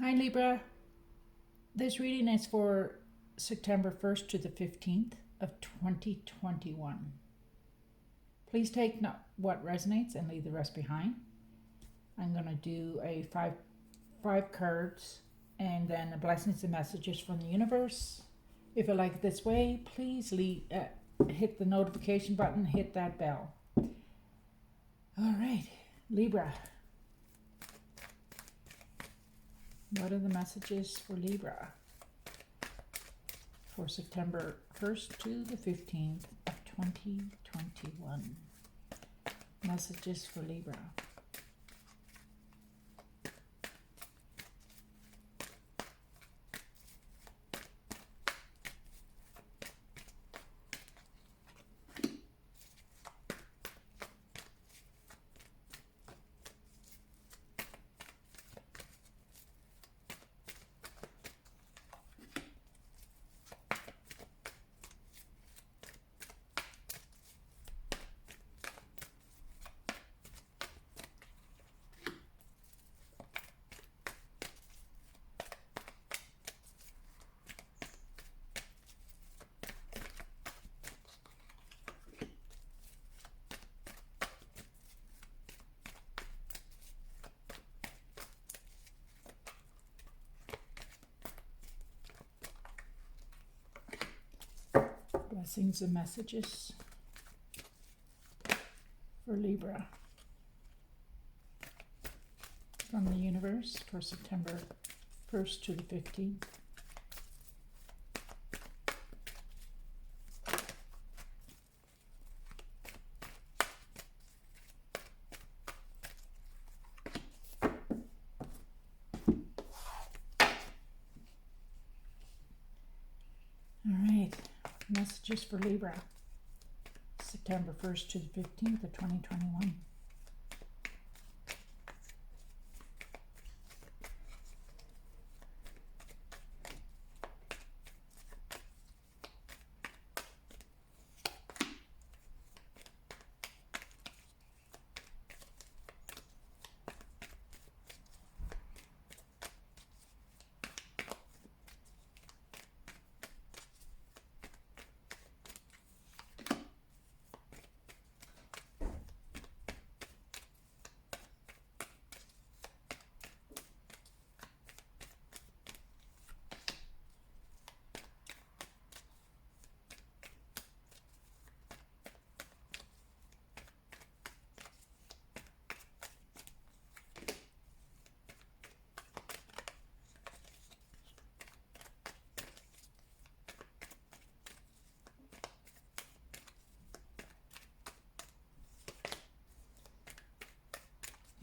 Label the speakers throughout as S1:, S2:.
S1: Hi Libra, this reading is for September 1st to the 15th of 2021. Please take what resonates and leave the rest behind. I'm going to do a five cards and then the blessings and messages from the universe. If you like it this way, please hit the notification button, hit that bell. All right, Libra. What are the messages for Libra for September 1st to the 15th of 2021? Messages for Libra. Blessings and messages for Libra from the universe for September 1st to the 15th. All right, messages for Libra, September 1st to the 15th of 2021.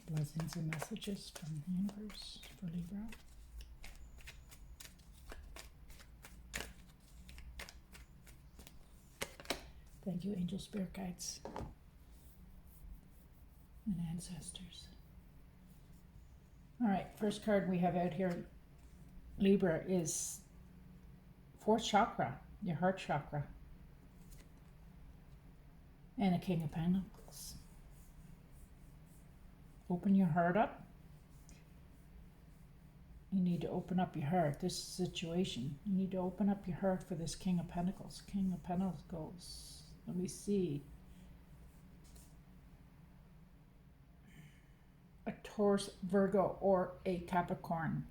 S1: Blessings and messages from the universe for Libra. Thank you, angel spirit guides and ancestors. All right, first card we have out here, Libra, is fourth chakra, your heart chakra, and a King of Pentacles. Open your heart up. You need to open up your heart. This situation, you need to open up your heart for this King of Pentacles. King of Pentacles. Let me see. A Taurus, Virgo, or a Capricorn.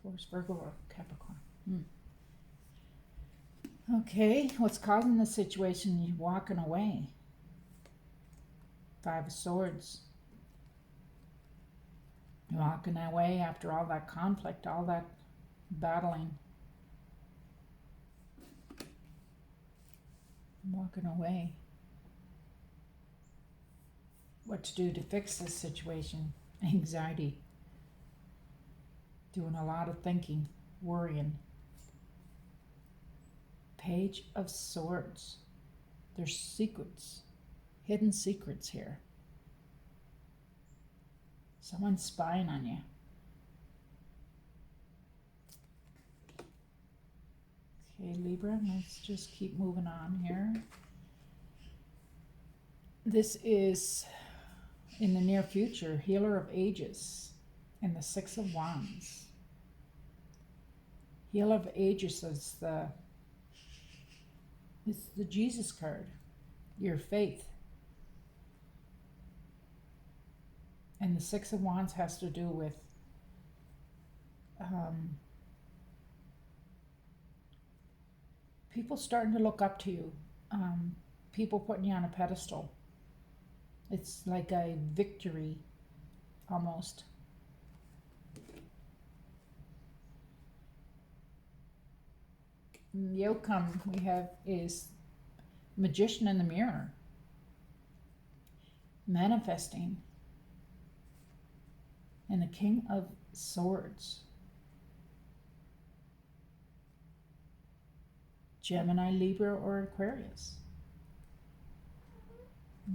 S1: Taurus, Virgo, or Capricorn. Okay, what's causing this situation? You're walking away. Five of Swords. You're walking away after all that conflict, all that battling. Walking away. What to do to fix this situation? Anxiety. Doing a lot of thinking, worrying. Page of Swords. There's secrets, hidden secrets here. Someone's spying on you. Okay, Libra, let's just keep moving on here. This is in the near future, healer of ages, and the Six of Wands. Healer of ages is it's the Jesus card, your faith. And the Six of Wands has to do with people starting to look up to you, people putting you on a pedestal. It's like a victory, almost. And the outcome we have is Magician in the Mirror, manifesting, and the King of Swords. Gemini, Libra, or Aquarius.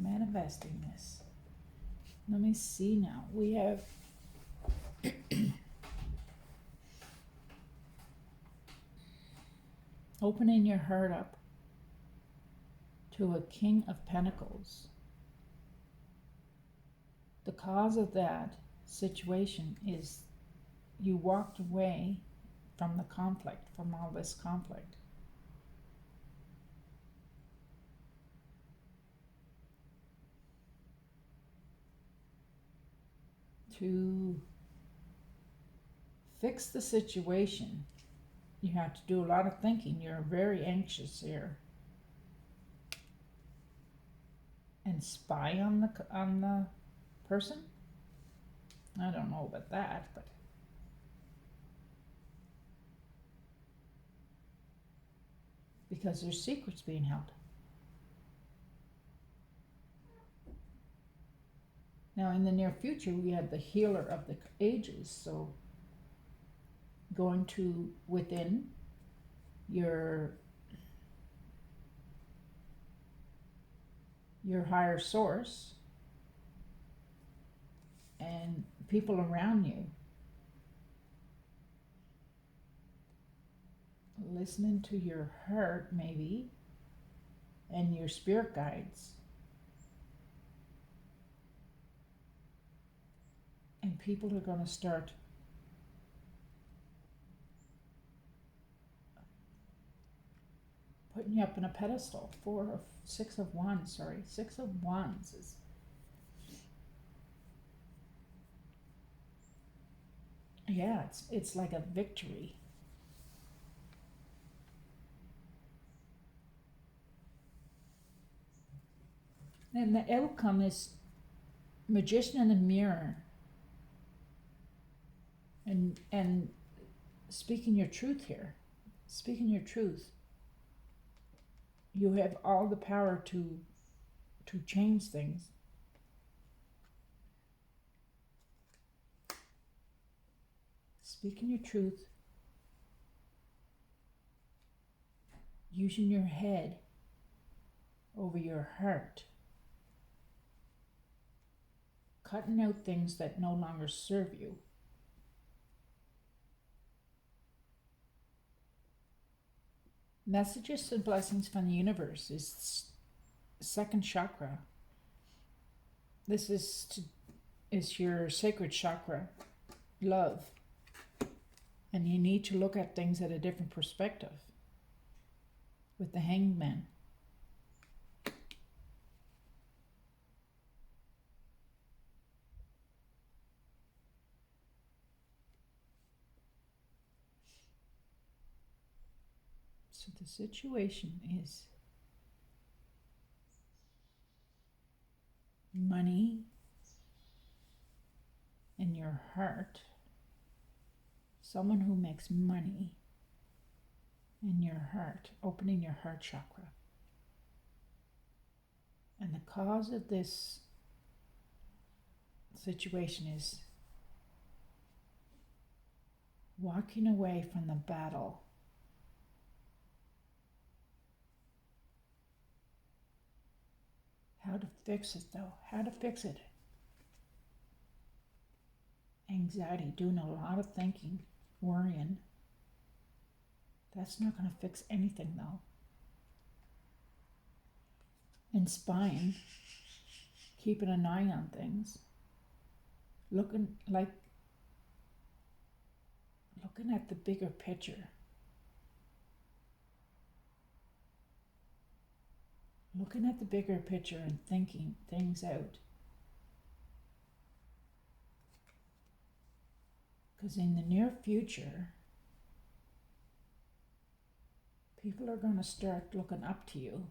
S1: Manifesting this. Let me see now. We have opening your heart up to a King of Pentacles. The cause of that situation is you walked away from the conflict, from all this conflict. To fix the situation, you have to do a lot of thinking. You're very anxious here. And spy on the person? I don't know about that, but because there's secrets being held. Now, in the near future, we have the healer of the ages. So going to within your higher source and people around you, listening to your heart maybe and your spirit guides, and people are going to start putting you up in a pedestal. Six of Wands is it's like a victory. And the outcome is Magician in the Mirror, and speaking your truth here. Speaking your truth. You have all the power to change things. Speaking your truth. Using your head over your heart. Cutting out things that no longer serve you. Messages and blessings from the universe is second chakra. This is your sacred chakra, love. And you need to look at things at a different perspective with the Hangman. So the situation is money in your heart. Someone who makes money in your heart, opening your heart chakra. And the cause of this situation is walking away from the battle. How to fix it though? How to fix it? Anxiety, doing a lot of thinking, worrying. That's not going to fix anything though. And spying. keeping an eye on things, looking at the bigger picture, and thinking things out. Because in the near future, people are going to start looking up to you.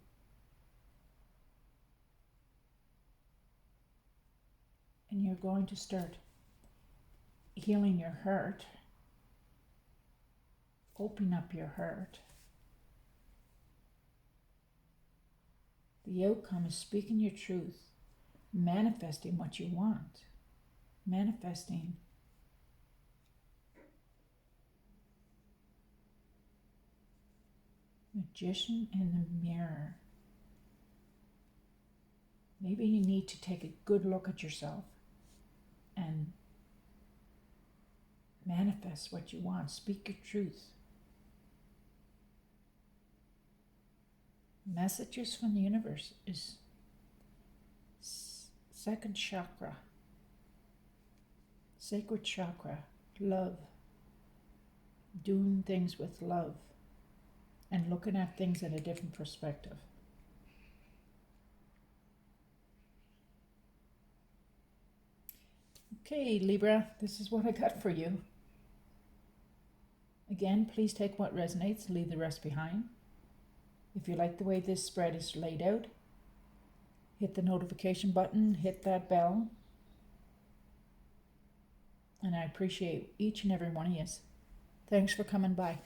S1: And you're going to start healing your heart, opening up your heart. The outcome is speaking your truth, manifesting what you want, manifesting Magician in the mirror. Maybe you need to take a good look at yourself and manifest what you want. Speak your truth. Messages from the universe is second chakra, sacred chakra, love, doing things with love, and looking at things in a different perspective. Okay, Libra, this is what I got for you. Again, please take what resonates, leave the rest behind. If you like the way this spread is laid out, hit the notification button, hit that bell. And I appreciate each and every one of you. Thanks for coming by.